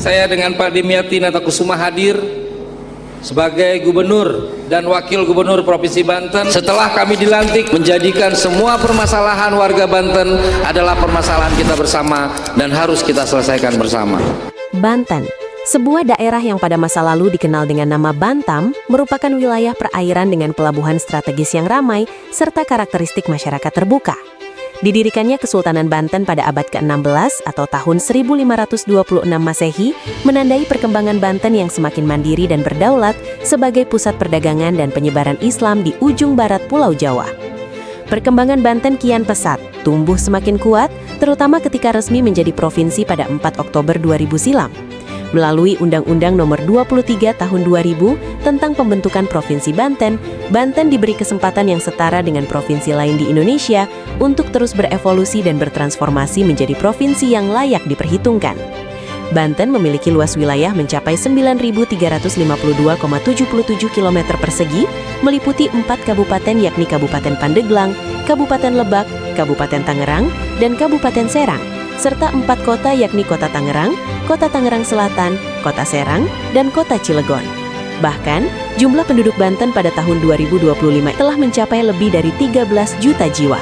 saya dengan Pak Dimyati Natakusuma hadir sebagai Gubernur dan Wakil Gubernur Provinsi Banten. Setelah kami dilantik, menjadikan semua permasalahan warga Banten adalah permasalahan kita bersama dan harus kita selesaikan bersama. Banten, sebuah daerah yang pada masa lalu dikenal dengan nama Bantam, merupakan wilayah perairan dengan pelabuhan strategis yang ramai serta karakteristik masyarakat terbuka. Didirikannya Kesultanan Banten pada abad ke-16 atau tahun 1526 Masehi, menandai perkembangan Banten yang semakin mandiri dan berdaulat sebagai pusat perdagangan dan penyebaran Islam di ujung barat Pulau Jawa. Perkembangan Banten kian pesat, tumbuh semakin kuat, terutama ketika resmi menjadi provinsi pada 4 Oktober 2000 silam. Melalui Undang-Undang Nomor 23 Tahun 2000 tentang pembentukan Provinsi Banten, Banten diberi kesempatan yang setara dengan provinsi lain di Indonesia untuk terus berevolusi dan bertransformasi menjadi provinsi yang layak diperhitungkan. Banten memiliki luas wilayah mencapai 9.352,77 km persegi, meliputi 4 kabupaten yakni Kabupaten Pandeglang, Kabupaten Lebak, Kabupaten Tangerang, dan Kabupaten Serang, serta 4 kota yakni Kota Tangerang, Kota Tangerang Selatan, Kota Serang, dan Kota Cilegon. Bahkan, jumlah penduduk Banten pada tahun 2025 telah mencapai lebih dari 13 juta jiwa.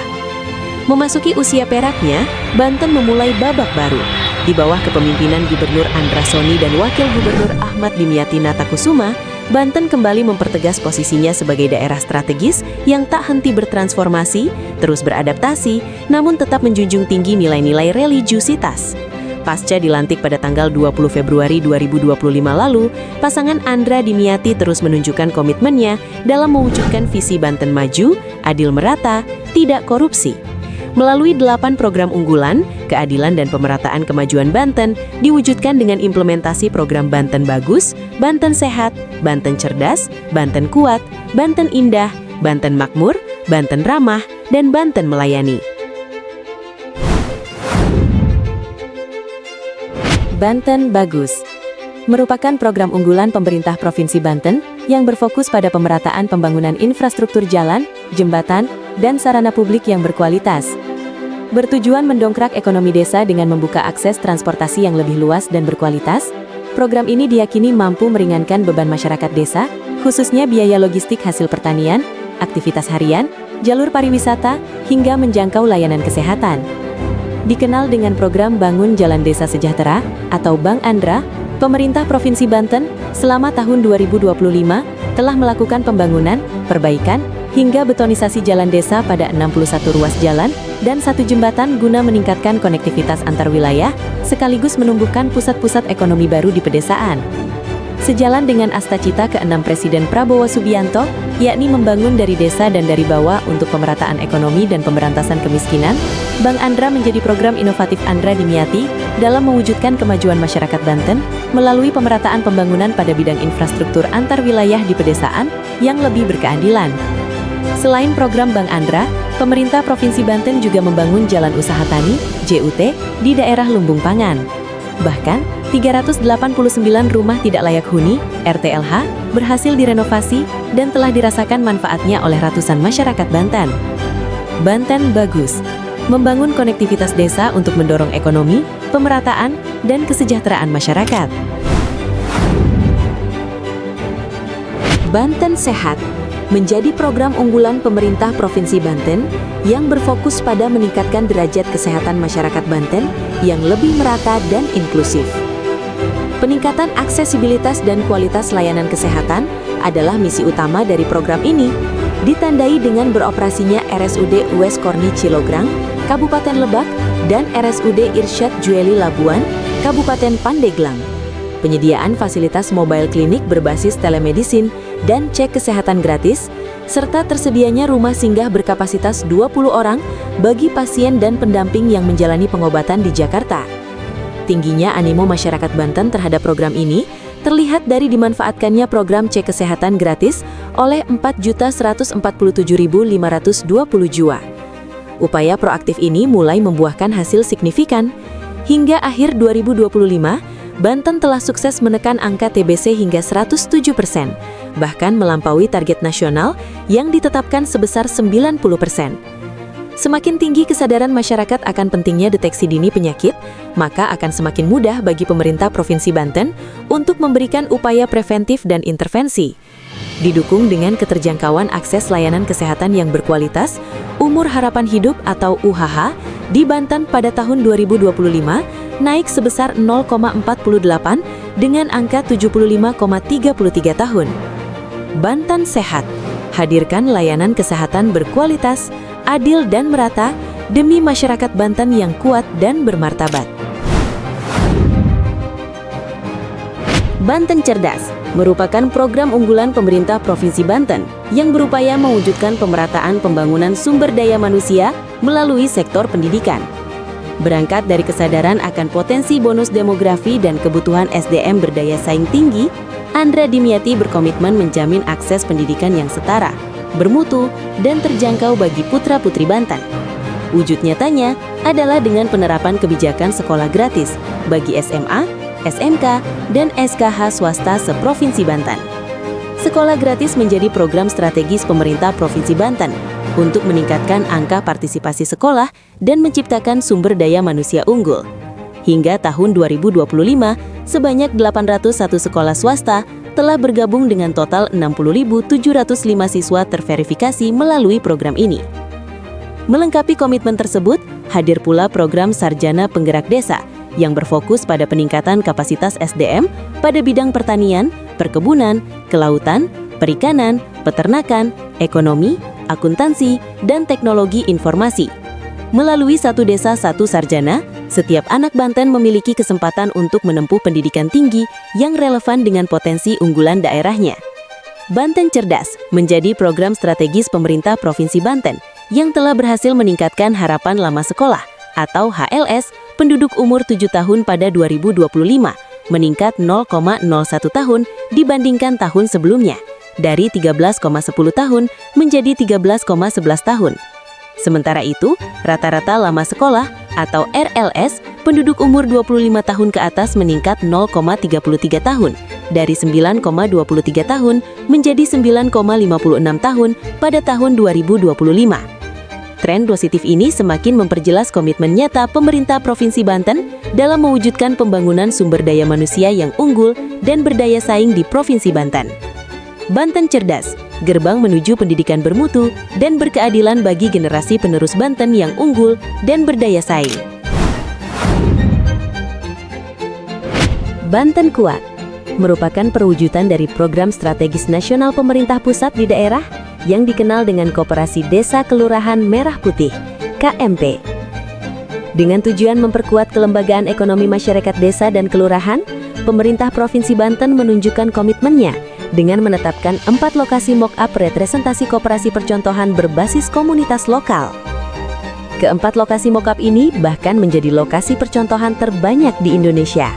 Memasuki usia peraknya, Banten memulai babak baru. Di bawah kepemimpinan Gubernur Andra Soni dan Wakil Gubernur Ahmad Dimyati Natakusuma, Banten kembali mempertegas posisinya sebagai daerah strategis yang tak henti bertransformasi, terus beradaptasi, namun tetap menjunjung tinggi nilai-nilai religiusitas. Pasca dilantik pada tanggal 20 Februari 2025 lalu, pasangan Andra Dimyati terus menunjukkan komitmennya dalam mewujudkan visi Banten maju, adil merata, tidak korupsi. Melalui 8 program unggulan, keadilan dan pemerataan kemajuan Banten diwujudkan dengan implementasi program Banten Bagus, Banten Sehat, Banten Cerdas, Banten Kuat, Banten Indah, Banten Makmur, Banten Ramah, dan Banten Melayani. Banten Bagus merupakan program unggulan pemerintah Provinsi Banten yang berfokus pada pemerataan pembangunan infrastruktur jalan, jembatan, dan sarana publik yang berkualitas. Bertujuan mendongkrak ekonomi desa dengan membuka akses transportasi yang lebih luas dan berkualitas, program ini diyakini mampu meringankan beban masyarakat desa, khususnya biaya logistik hasil pertanian, aktivitas harian, jalur pariwisata, hingga menjangkau layanan kesehatan. Dikenal dengan program Bangun Jalan Desa Sejahtera atau Bang Andra, pemerintah Provinsi Banten selama tahun 2025 telah melakukan pembangunan, perbaikan, hingga betonisasi jalan desa pada 61 ruas jalan dan 1 jembatan guna meningkatkan konektivitas antar wilayah, sekaligus menumbuhkan pusat-pusat ekonomi baru di pedesaan. Sejalan dengan asta-cita ke-6 Presiden Prabowo Subianto, yakni membangun dari desa dan dari bawah untuk pemerataan ekonomi dan pemberantasan kemiskinan, Bang Andra menjadi program inovatif Andra Dimyati dalam mewujudkan kemajuan masyarakat Banten melalui pemerataan pembangunan pada bidang infrastruktur antar wilayah di pedesaan yang lebih berkeadilan. Selain program Bang Andra, pemerintah Provinsi Banten juga membangun Jalan Usaha Tani, JUT, di daerah Lumbung Pangan. Bahkan, 389 rumah tidak layak huni, RTLH, berhasil direnovasi dan telah dirasakan manfaatnya oleh ratusan masyarakat Banten. Banten Bagus membangun konektivitas desa untuk mendorong ekonomi, pemerataan, dan kesejahteraan masyarakat. Banten Sehat menjadi program unggulan pemerintah Provinsi Banten yang berfokus pada meningkatkan derajat kesehatan masyarakat Banten yang lebih merata dan inklusif. Peningkatan aksesibilitas dan kualitas layanan kesehatan adalah misi utama dari program ini, ditandai dengan beroperasinya RSUD Uwais Korni Cilograng, Kabupaten Lebak, dan RSUD Irsyad Jueli Labuan, Kabupaten Pandeglang. Penyediaan fasilitas mobile klinik berbasis telemedicine dan cek kesehatan gratis, serta tersedianya rumah singgah berkapasitas 20 orang bagi pasien dan pendamping yang menjalani pengobatan di Jakarta. Tingginya animo masyarakat Banten terhadap program ini terlihat dari dimanfaatkannya program cek kesehatan gratis oleh 4.147.520 jiwa. Upaya proaktif ini mulai membuahkan hasil signifikan. Hingga akhir 2025, Banten telah sukses menekan angka TBC hingga 107%, bahkan melampaui target nasional yang ditetapkan sebesar 90%. Semakin tinggi kesadaran masyarakat akan pentingnya deteksi dini penyakit, maka akan semakin mudah bagi pemerintah Provinsi Banten untuk memberikan upaya preventif dan intervensi. Didukung dengan keterjangkauan akses layanan kesehatan yang berkualitas, umur harapan hidup atau UHH di Banten pada tahun 2025 naik sebesar 0,48 dengan angka 75,33 tahun. Banten Sehat, hadirkan layanan kesehatan berkualitas, adil dan merata demi masyarakat Banten yang kuat dan bermartabat. Banten Cerdas merupakan program unggulan pemerintah Provinsi Banten yang berupaya mewujudkan pemerataan pembangunan sumber daya manusia melalui sektor pendidikan. Berangkat dari kesadaran akan potensi bonus demografi dan kebutuhan SDM berdaya saing tinggi, Andra Dimyati berkomitmen menjamin akses pendidikan yang setara, bermutu, dan terjangkau bagi putra-putri Banten. Wujud nyatanya adalah dengan penerapan kebijakan sekolah gratis bagi SMA, SMK, dan SKH swasta seprovinsi Banten. Sekolah gratis menjadi program strategis pemerintah Provinsi Banten untuk meningkatkan angka partisipasi sekolah dan menciptakan sumber daya manusia unggul. Hingga tahun 2025, sebanyak 801 sekolah swasta telah bergabung dengan total 60.705 siswa terverifikasi melalui program ini. Melengkapi komitmen tersebut, hadir pula program Sarjana Penggerak Desa yang berfokus pada peningkatan kapasitas SDM pada bidang pertanian, perkebunan, kelautan, perikanan, peternakan, ekonomi, akuntansi, dan teknologi informasi. Melalui Satu Desa Satu Sarjana, setiap anak Banten memiliki kesempatan untuk menempuh pendidikan tinggi yang relevan dengan potensi unggulan daerahnya. Banten Cerdas menjadi program strategis pemerintah Provinsi Banten yang telah berhasil meningkatkan harapan lama sekolah atau HLS penduduk umur 7 tahun pada 2025, meningkat 0,01 tahun dibandingkan tahun sebelumnya, dari 13,10 tahun menjadi 13,11 tahun. Sementara itu, rata-rata lama sekolah atau RLS penduduk umur 25 tahun ke atas meningkat 0,33 tahun, dari 9,23 tahun menjadi 9,56 tahun pada tahun 2025. Tren positif ini semakin memperjelas komitmen nyata pemerintah Provinsi Banten dalam mewujudkan pembangunan sumber daya manusia yang unggul dan berdaya saing di Provinsi Banten. Banten Cerdas, gerbang menuju pendidikan bermutu dan berkeadilan bagi generasi penerus Banten yang unggul dan berdaya saing. Banten Kuat merupakan perwujudan dari program strategis nasional pemerintah pusat di daerah yang dikenal dengan Koperasi Desa Kelurahan Merah Putih, KMP. Dengan tujuan memperkuat kelembagaan ekonomi masyarakat desa dan kelurahan, pemerintah Provinsi Banten menunjukkan komitmennya dengan menetapkan 4 lokasi mock-up representasi koperasi percontohan berbasis komunitas lokal. Keempat lokasi mock-up ini bahkan menjadi lokasi percontohan terbanyak di Indonesia.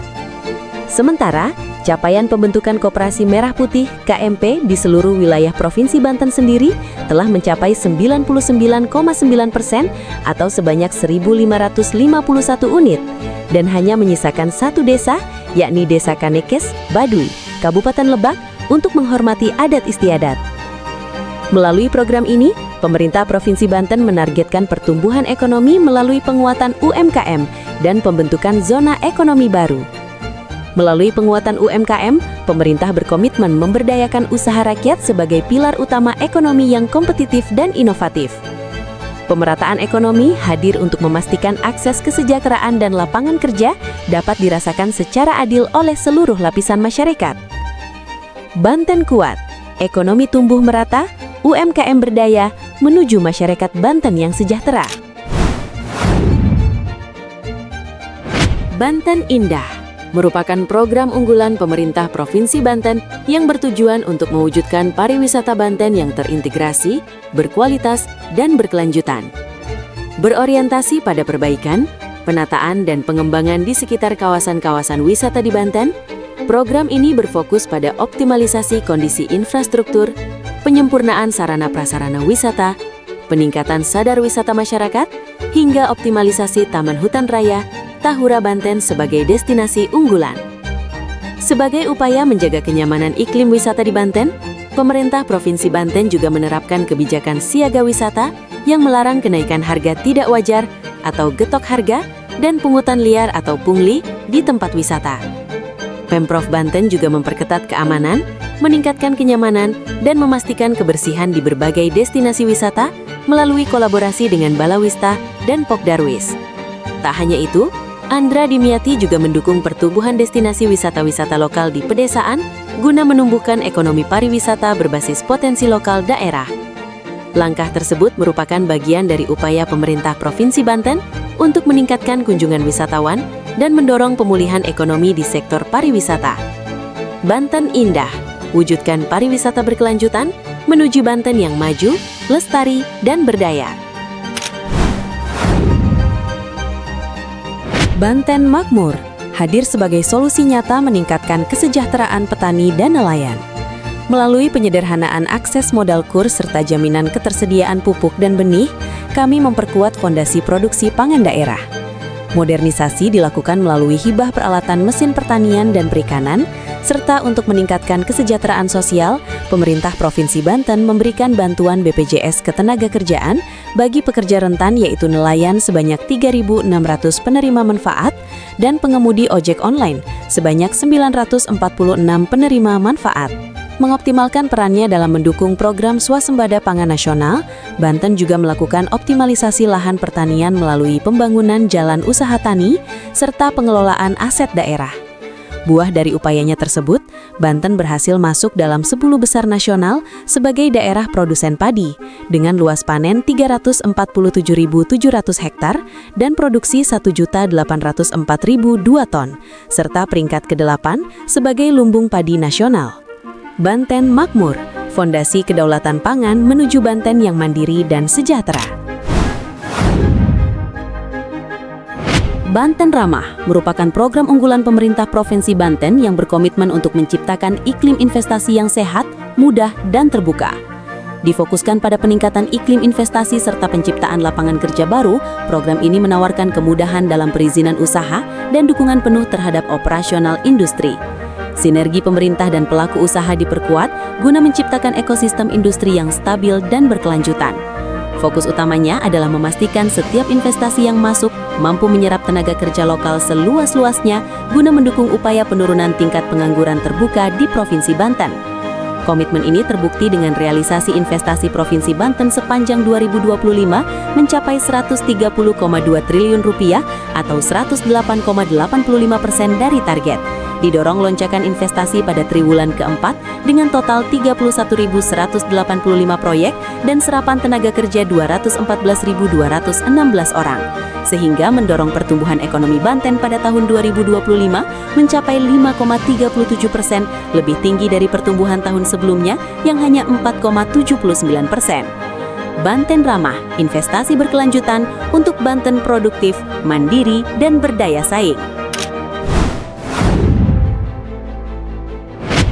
Sementara, capaian pembentukan Koperasi Merah Putih KMP di seluruh wilayah Provinsi Banten sendiri telah mencapai 99,9% atau sebanyak 1.551 unit dan hanya menyisakan satu desa, yakni Desa Kanekes, Baduy, Kabupaten Lebak, untuk menghormati adat istiadat. Melalui program ini, pemerintah Provinsi Banten menargetkan pertumbuhan ekonomi melalui penguatan UMKM dan pembentukan zona ekonomi baru. Melalui penguatan UMKM, pemerintah berkomitmen memberdayakan usaha rakyat sebagai pilar utama ekonomi yang kompetitif dan inovatif. Pemerataan ekonomi hadir untuk memastikan akses kesejahteraan dan lapangan kerja dapat dirasakan secara adil oleh seluruh lapisan masyarakat. Banten Kuat, ekonomi tumbuh merata, UMKM berdaya, menuju masyarakat Banten yang sejahtera. Banten Indah merupakan program unggulan pemerintah Provinsi Banten yang bertujuan untuk mewujudkan pariwisata Banten yang terintegrasi, berkualitas, dan berkelanjutan. Berorientasi pada perbaikan, penataan, dan pengembangan di sekitar kawasan-kawasan wisata di Banten, program ini berfokus pada optimalisasi kondisi infrastruktur, penyempurnaan sarana prasarana wisata, peningkatan sadar wisata masyarakat, hingga optimalisasi Taman Hutan Raya Tahura Banten sebagai destinasi unggulan. Sebagai upaya menjaga kenyamanan iklim wisata di Banten, Pemerintah Provinsi Banten juga menerapkan kebijakan siaga wisata yang melarang kenaikan harga tidak wajar atau getok harga dan pungutan liar atau pungli di tempat wisata. Pemprov Banten juga memperketat keamanan, meningkatkan kenyamanan, dan memastikan kebersihan di berbagai destinasi wisata melalui kolaborasi dengan Balawista dan Pokdarwis. Tak hanya itu, Andra Dimyati juga mendukung pertumbuhan destinasi wisata-wisata lokal di pedesaan guna menumbuhkan ekonomi pariwisata berbasis potensi lokal daerah. Langkah tersebut merupakan bagian dari upaya pemerintah Provinsi Banten untuk meningkatkan kunjungan wisatawan dan mendorong pemulihan ekonomi di sektor pariwisata. Banten Indah, wujudkan pariwisata berkelanjutan menuju Banten yang maju, lestari, dan berdaya. Banten Makmur hadir sebagai solusi nyata meningkatkan kesejahteraan petani dan nelayan. Melalui penyederhanaan akses modal kurs serta jaminan ketersediaan pupuk dan benih, kami memperkuat fondasi produksi pangan daerah. Modernisasi dilakukan melalui hibah peralatan mesin pertanian dan perikanan, serta untuk meningkatkan kesejahteraan sosial, pemerintah Provinsi Banten memberikan bantuan BPJS Ketenagakerjaan bagi pekerja rentan yaitu nelayan sebanyak 3.600 penerima manfaat dan pengemudi ojek online sebanyak 946 penerima manfaat. Mengoptimalkan perannya dalam mendukung program swasembada pangan nasional, Banten juga melakukan optimalisasi lahan pertanian melalui pembangunan jalan usaha tani serta pengelolaan aset daerah. Buah dari upayanya tersebut, Banten berhasil masuk dalam 10 besar nasional sebagai daerah produsen padi dengan luas panen 347.700 hektar dan produksi 1.804.002 ton, serta peringkat ke-8 sebagai lumbung padi nasional. Banten Makmur, fondasi kedaulatan pangan menuju Banten yang mandiri dan sejahtera. Banten Ramah merupakan program unggulan pemerintah Provinsi Banten yang berkomitmen untuk menciptakan iklim investasi yang sehat, mudah, dan terbuka. Difokuskan pada peningkatan iklim investasi serta penciptaan lapangan kerja baru, program ini menawarkan kemudahan dalam perizinan usaha dan dukungan penuh terhadap operasional industri. Sinergi pemerintah dan pelaku usaha diperkuat guna menciptakan ekosistem industri yang stabil dan berkelanjutan. Fokus utamanya adalah memastikan setiap investasi yang masuk mampu menyerap tenaga kerja lokal seluas-luasnya guna mendukung upaya penurunan tingkat pengangguran terbuka di Provinsi Banten. Komitmen ini terbukti dengan realisasi investasi Provinsi Banten sepanjang 2025 mencapai Rp130,2 triliun atau 108,85% dari target. Didorong lonjakan investasi pada triwulan keempat dengan total 31.185 proyek dan serapan tenaga kerja 214.216 orang, sehingga mendorong pertumbuhan ekonomi Banten pada tahun 2025 mencapai 5,37%, lebih tinggi dari pertumbuhan tahun sebelumnya yang hanya 4,79%. Banten Ramah, investasi berkelanjutan untuk Banten produktif, mandiri, dan berdaya saing.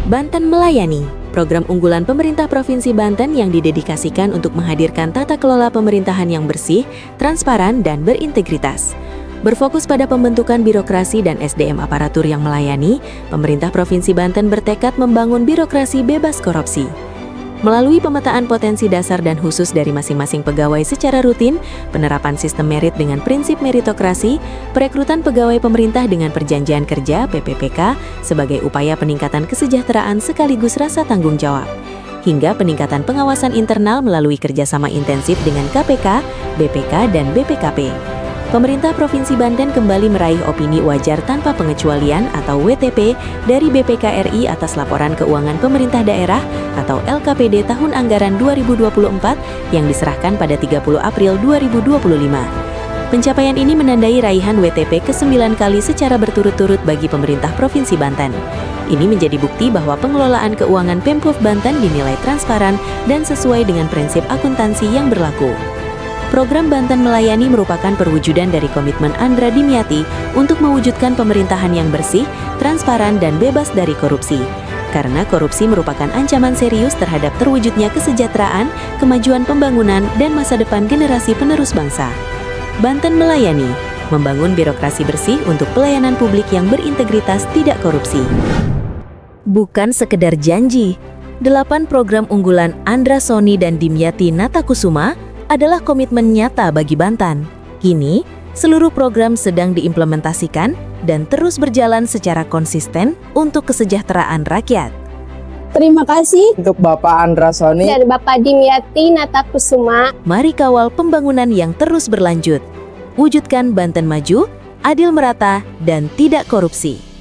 Banten Melayani, program unggulan pemerintah Provinsi Banten yang didedikasikan untuk menghadirkan tata kelola pemerintahan yang bersih, transparan, dan berintegritas. Berfokus pada pembentukan birokrasi dan SDM aparatur yang melayani, pemerintah Provinsi Banten bertekad membangun birokrasi bebas korupsi. Melalui pemetaan potensi dasar dan khusus dari masing-masing pegawai secara rutin, penerapan sistem merit dengan prinsip meritokrasi, perekrutan pegawai pemerintah dengan perjanjian kerja (PPPK) sebagai upaya peningkatan kesejahteraan sekaligus rasa tanggung jawab, hingga peningkatan pengawasan internal melalui kerjasama intensif dengan KPK, BPK, dan BPKP. Pemerintah Provinsi Banten kembali meraih opini wajar tanpa pengecualian atau WTP dari BPK RI atas laporan keuangan pemerintah daerah atau LKPD tahun anggaran 2024 yang diserahkan pada 30 April 2025. Pencapaian ini menandai raihan WTP ke-9 kali secara berturut-turut bagi pemerintah Provinsi Banten. Ini menjadi bukti bahwa pengelolaan keuangan Pemprov Banten dinilai transparan dan sesuai dengan prinsip akuntansi yang berlaku. Program Banten Melayani merupakan perwujudan dari komitmen Andra Dimyati untuk mewujudkan pemerintahan yang bersih, transparan, dan bebas dari korupsi. Karena korupsi merupakan ancaman serius terhadap terwujudnya kesejahteraan, kemajuan pembangunan, dan masa depan generasi penerus bangsa. Banten Melayani, membangun birokrasi bersih untuk pelayanan publik yang berintegritas tidak korupsi. Bukan sekedar janji, 8 program unggulan Andra Soni dan Dimyati Natakusuma adalah komitmen nyata bagi Banten. Kini, seluruh program sedang diimplementasikan dan terus berjalan secara konsisten untuk kesejahteraan rakyat. Terima kasih Untuk Bapak Andra Soni dan Bapak Dimyati Natakusuma. Mari kawal pembangunan yang terus berlanjut. Wujudkan Banten maju, adil merata, dan tidak korupsi.